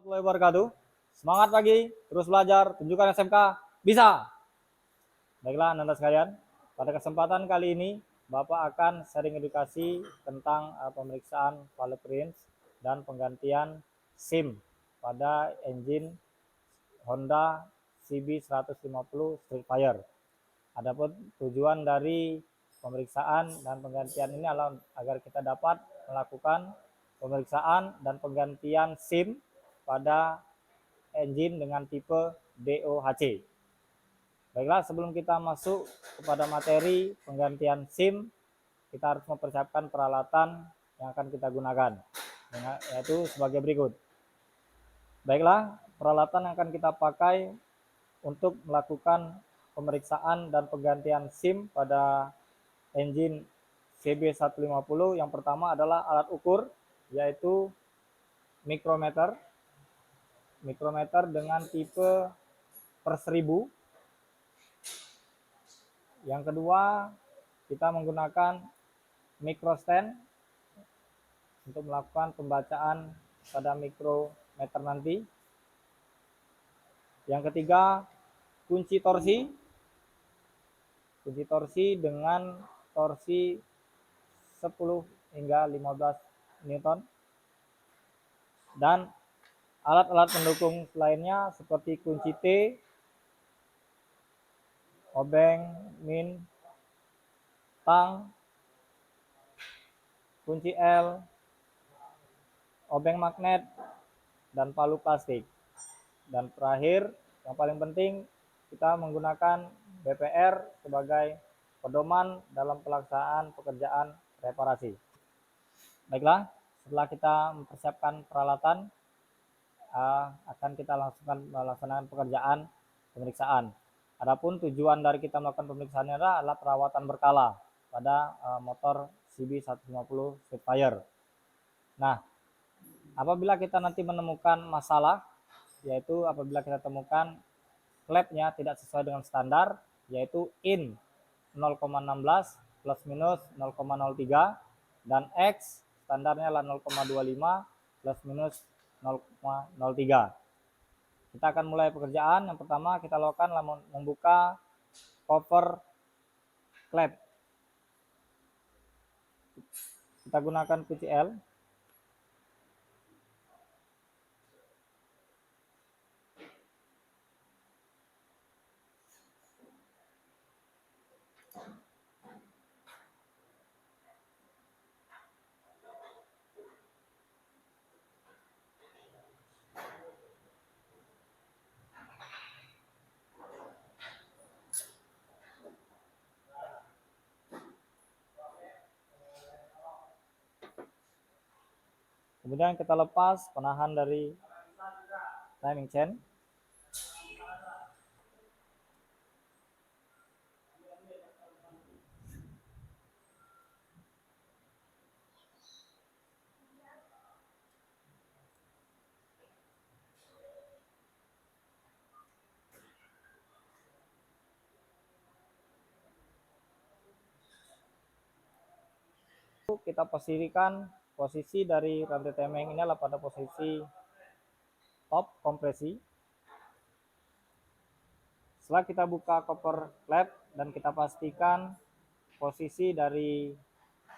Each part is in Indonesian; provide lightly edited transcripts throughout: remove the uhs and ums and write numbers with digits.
warahmatullahi wabarakatuh. Semangat pagi, terus belajar, tunjukkan SMK bisa. Baiklah anak-anak sekalian, pada kesempatan kali ini Bapak akan sharing edukasi tentang pemeriksaan fingerprint dan penggantian SIM pada engine Honda CB150 Streetfire. Adapun tujuan dari pemeriksaan dan penggantian ini adalah agar kita dapat melakukan pemeriksaan dan penggantian SIM pada engine dengan tipe DOHC. Baiklah, sebelum kita masuk kepada materi penggantian SIM, kita harus mempersiapkan peralatan yang akan kita gunakan, yaitu sebagai berikut. Baiklah, peralatan yang akan kita pakai untuk melakukan pemeriksaan dan penggantian SIM pada engine CB150. Yang pertama adalah alat ukur, yaitu mikrometer dengan tipe per 1000. Yang kedua, kita menggunakan microstand untuk melakukan pembacaan pada mikrometer nanti. Yang ketiga, kunci torsi dengan torsi 10 hingga 15 Newton. Dan alat-alat pendukung lainnya seperti kunci T, obeng, min, tang, kunci L, obeng magnet, dan palu plastik. Dan terakhir, yang paling penting, kita menggunakan BPR sebagai pedoman dalam pelaksanaan pekerjaan reparasi. Baiklah, setelah kita mempersiapkan peralatan, akan kita langsungkan melaksanakan pekerjaan pemeriksaan. Adapun tujuan dari kita melakukan pemeriksaan adalah perawatan berkala pada motor CB150 Streetfire. Nah, apabila kita nanti menemukan masalah, yaitu apabila kita temukan klapnya tidak sesuai dengan standar, yaitu in 0,16 plus minus 0,03 dan X standarnya adalah 0,25 plus minus 0,03. Kita akan mulai pekerjaan. Yang pertama kita lakukan adalah membuka cover klep. Kita gunakan kunci L. Kemudian kita lepas penahan dari timing chain. Kita pastikan posisi dari rantai timing ini adalah pada posisi top kompresi. Setelah kita buka cover klep dan kita pastikan posisi dari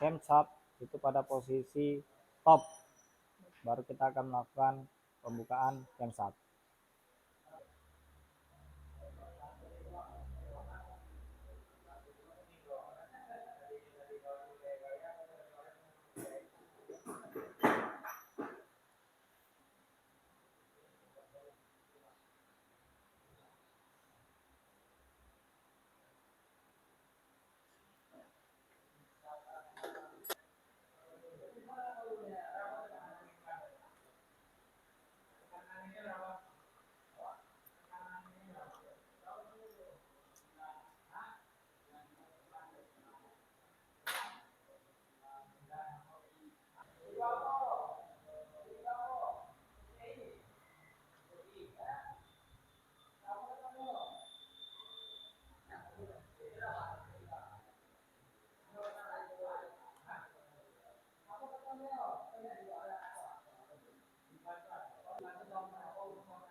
camshaft itu pada posisi top, baru kita akan melakukan pembukaan camshaft.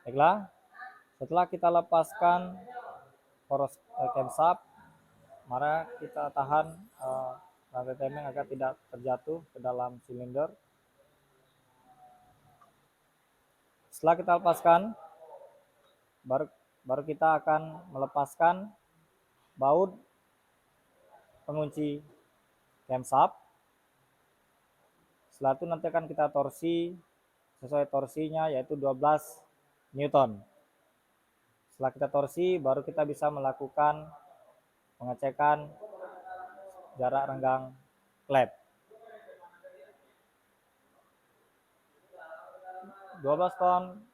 Baiklah, setelah kita lepaskan poros camshaft, mari kita tahan rantai timing agar tidak terjatuh ke dalam silinder. Setelah kita lepaskan, baru kita akan melepaskan baut pengunci camshaft. Setelah itu nanti akan kita torsi sesuai torsinya, yaitu 12 Newton. Setelah kita torsi, baru kita bisa melakukan pengecekan jarak renggang klep. 12 ton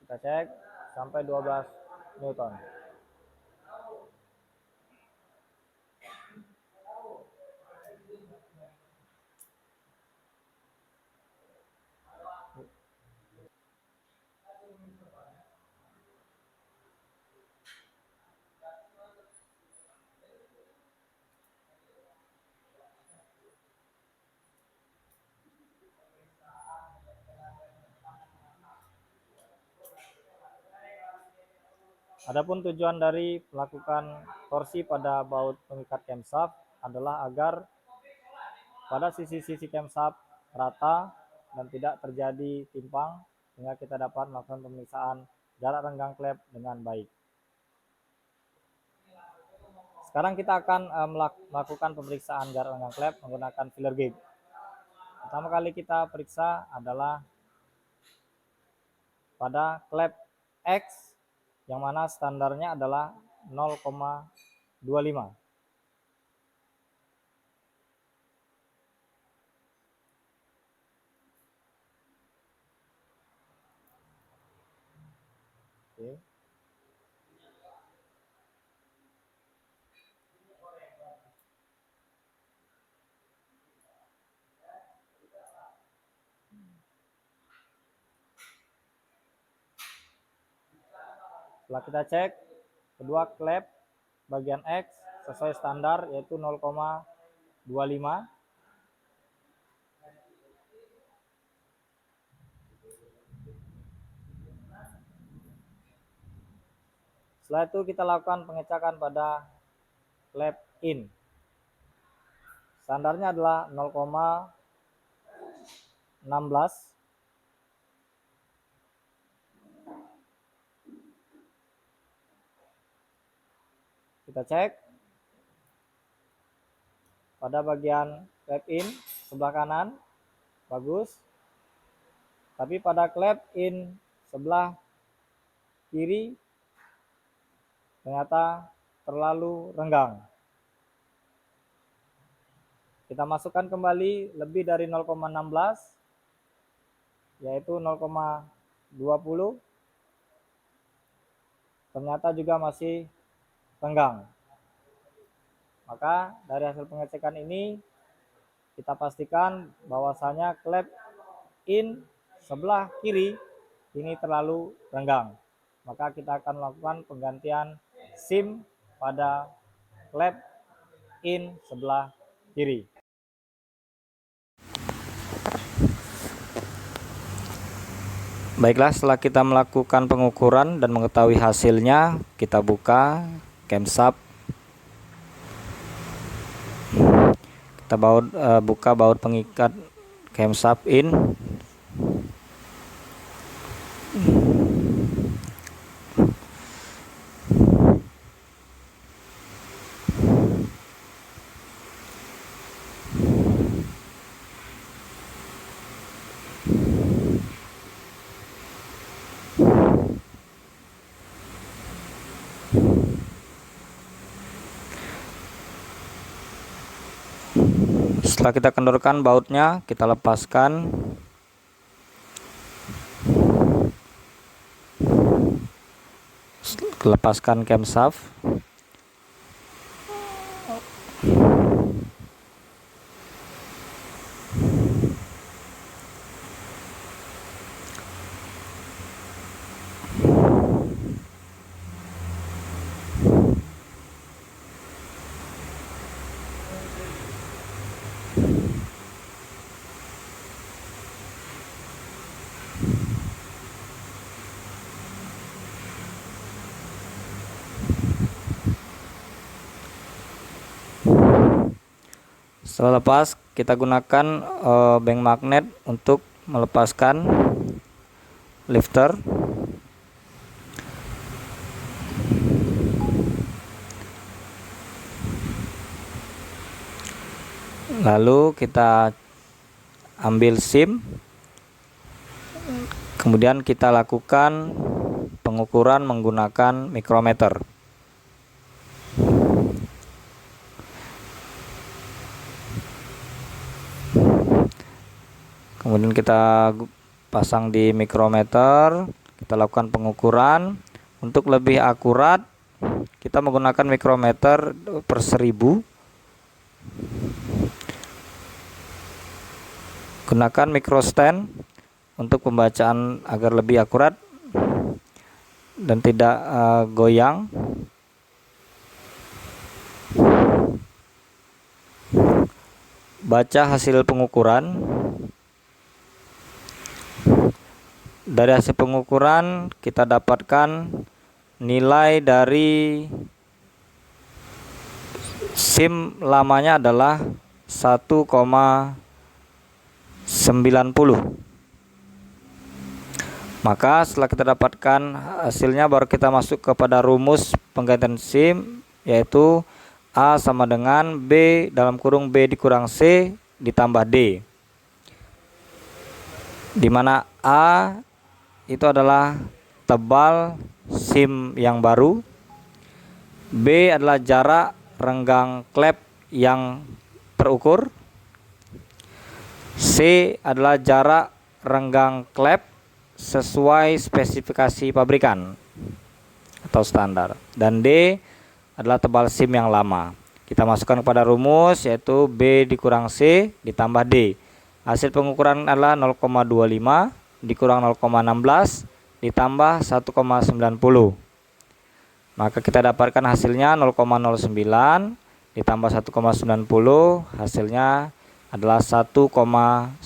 kita cek sampai 12 Newton. Adapun tujuan dari melakukan torsi pada baut pengikat camshaft adalah agar pada sisi-sisi camshaft rata dan tidak terjadi timpang, sehingga kita dapat melakukan pemeriksaan jarak renggang klep dengan baik. Sekarang kita akan melakukan pemeriksaan jarak renggang klep menggunakan filler gauge. Pertama kali kita periksa adalah pada klep X, yang mana standarnya adalah 0,25. Oke. Setelah kita cek, kedua klep bagian X sesuai standar, yaitu 0,25. Setelah itu kita lakukan pengecekan pada klep in. Standarnya adalah 0,16. Kita cek pada bagian klep in sebelah kanan bagus, tapi pada klep in sebelah kiri ternyata terlalu renggang. Kita masukkan kembali lebih dari 0,16, yaitu 0,20. Ternyata juga masih renggang. Maka dari hasil pengecekan ini kita pastikan bahwasanya klep in sebelah kiri ini terlalu renggang. Maka kita akan melakukan penggantian SIM pada klep in sebelah kiri. Baiklah, setelah kita melakukan pengukuran dan mengetahui hasilnya, kita buka camshaft. Kita buka baut pengikat camshaft in. Setelah kita kendorkan bautnya, kita lepaskan. Lepaskan camshaft. Setelah lepas, kita gunakan bank magnet untuk melepaskan lifter. Lalu kita ambil SIM, kemudian kita lakukan pengukuran menggunakan mikrometer. Kemudian kita pasang di mikrometer, kita lakukan pengukuran. Untuk lebih akurat, kita menggunakan mikrometer per 1000. Gunakan micro stand untuk pembacaan agar lebih akurat dan tidak goyang. Baca hasil pengukuran. Dari hasil pengukuran kita dapatkan nilai dari SIM lamanya adalah 1,90. Maka setelah kita dapatkan hasilnya, baru kita masuk kepada rumus penggantian SIM, yaitu A sama dengan B dalam kurung B dikurang C ditambah D, dimana A itu adalah tebal SIM yang baru, B adalah jarak renggang klep yang terukur, C adalah jarak renggang klep sesuai spesifikasi pabrikan atau standar, dan D adalah tebal SIM yang lama. Kita masukkan kepada rumus, yaitu B dikurang C ditambah D. Hasil pengukuran adalah 0,25 dikurang 0,16 ditambah 1,90. Maka kita dapatkan hasilnya 0,09 ditambah 1,90, hasilnya adalah 1,99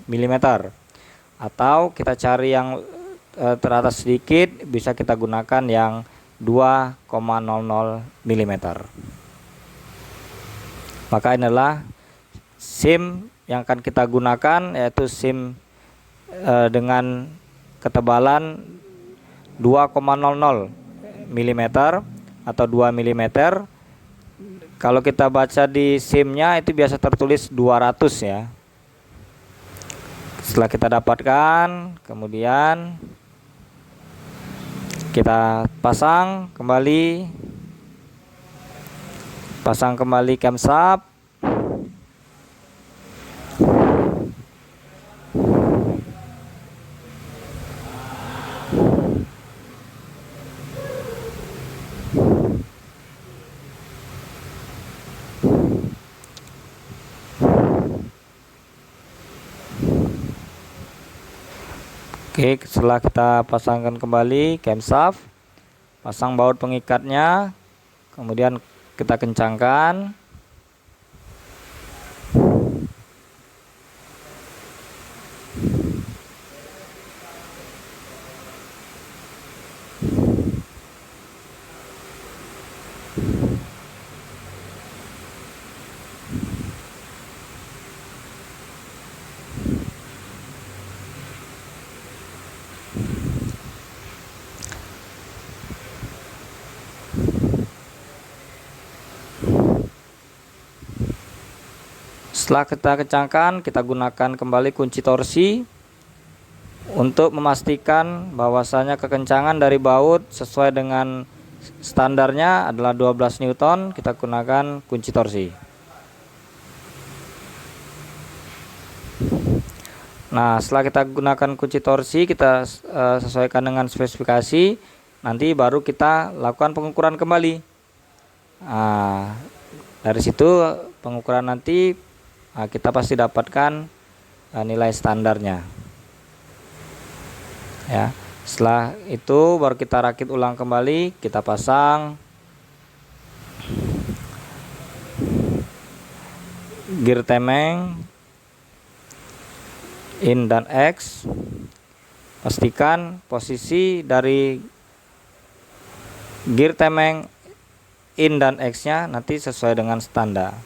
mm. Atau kita cari yang teratas sedikit, bisa kita gunakan yang 2,00 mm. Maka inilah SIM yang akan kita gunakan, yaitu SIM dengan ketebalan 2,00 mm atau 2 mm. Kalau kita baca di SIM-nya itu biasa tertulis 200 ya. Setelah kita dapatkan, kemudian kita pasang kembali camshaft. Oke, setelah kita pasangkan kembali camshaft, pasang baut pengikatnya, kemudian kita kencangkan. Setelah kita kencangkan, kita gunakan kembali kunci torsi untuk memastikan bahwasanya kekencangan dari baut sesuai dengan standarnya adalah 12 Newton. Kita gunakan kunci torsi. Nah, setelah kita gunakan kunci torsi, kita sesuaikan dengan spesifikasi, nanti baru kita lakukan pengukuran kembali. Nah, dari situ pengukuran nanti kita pasti dapatkan nilai standarnya ya. Setelah itu baru kita rakit ulang kembali, kita pasang gear temeng in dan X. Pastikan posisi dari gear temeng in dan X nya nanti sesuai dengan standar.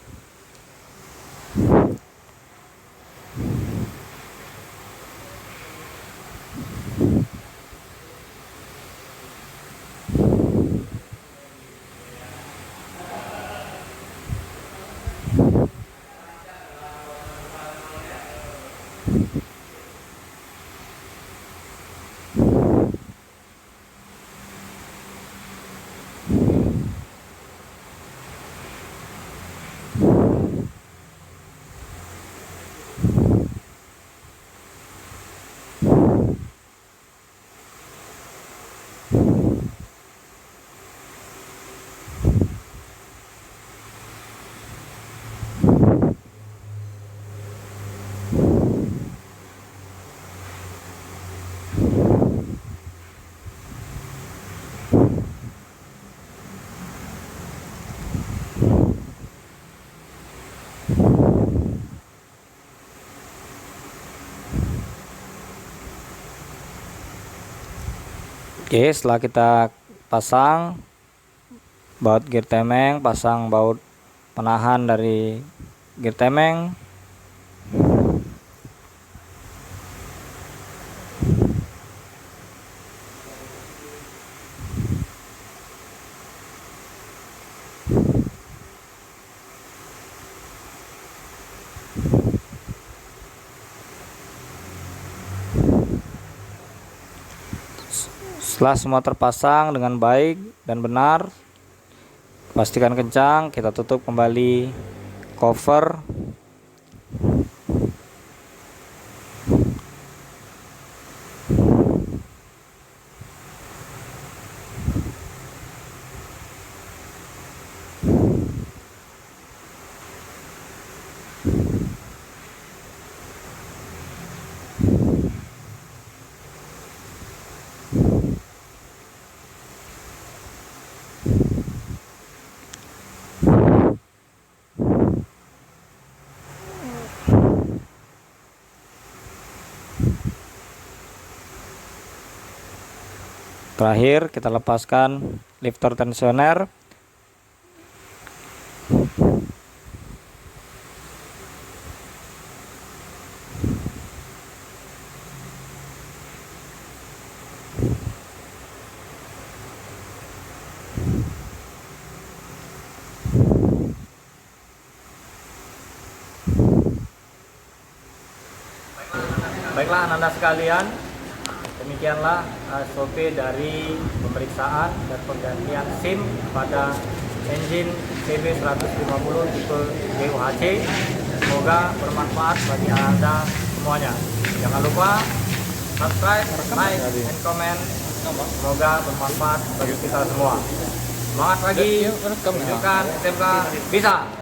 Oke, setelah kita pasang baut gear temeng, pasang baut penahan dari gear temeng, setelah semua terpasang dengan baik dan benar, pastikan kencang, kita tutup kembali cover. Terakhir kita lepaskan lifter tensioner. Baiklah Anda sekalian, demikianlah SOP dari pemeriksaan dan penggantian SIM pada engine CB150 tipe GUHC. Semoga bermanfaat bagi Anda semuanya. Jangan lupa subscribe, like, and comment. Semoga bermanfaat bagi kita semua. Semangat lagi, tunjukkan SMK bisa.